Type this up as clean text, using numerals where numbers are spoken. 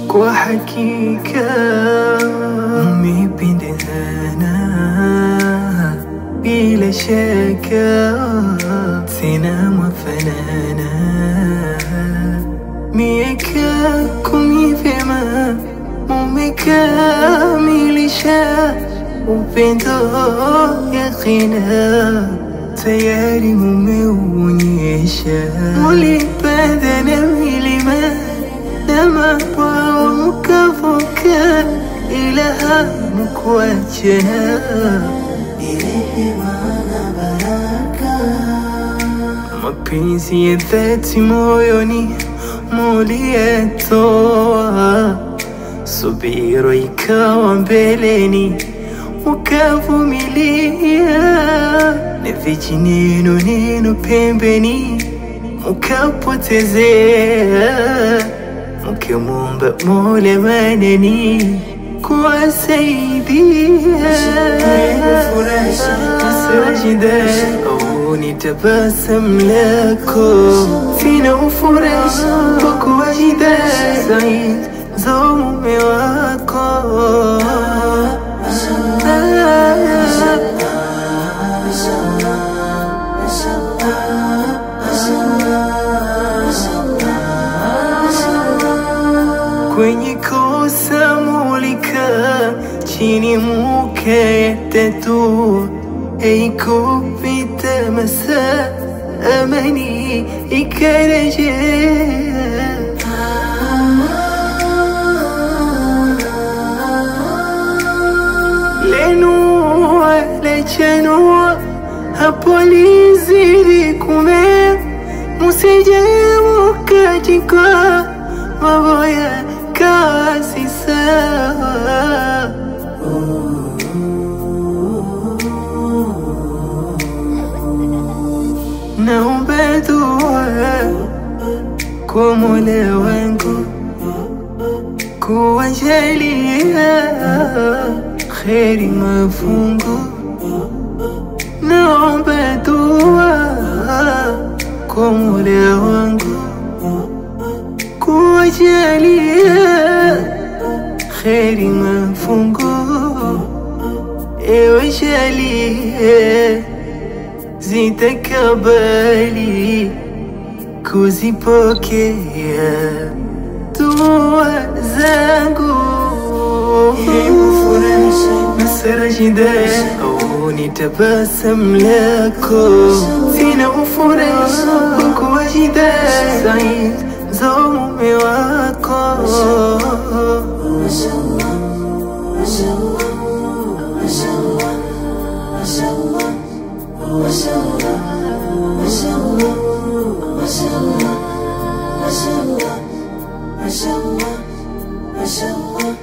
Kwa hakika umependana, bila shaka tena mwafanana. Miaka 10 vyema mumekamilisha, upendo yakina tayari mumeuonyesha. Mulipanda na milima na mabwawa mukavuka, ila hamkuachana. Mapenzi ya dhati moyoni muliyatoa, subira ikawa mbeleni mukavumilia, na vijineno neno pembeni mukapotezea, mukimwomba Mola manani kuwasaidia. Sajida ni tabasamu lako, sina ufuraha kwa kuwajida Said zo mume wako. Kwenye kosa mulika chini mukayatatua, haikupita masaa amani ikarejea. Lenua lechanua hapo lizidi kumea, musije mukajikwa maboya kasi sawa. Naomba dua kwa Mola wangu kuwajalia kheri mafungu. Naomba dua kwa Mola wangu kuwajalia kheri mafungu. Ewe jalie zitakabali kuzipokea dua zangu. Masarajida ni tabasamu lako, sina ufuraha kwa kuwajida Said zo mume wako. Mashallah, mashallah, mashallah.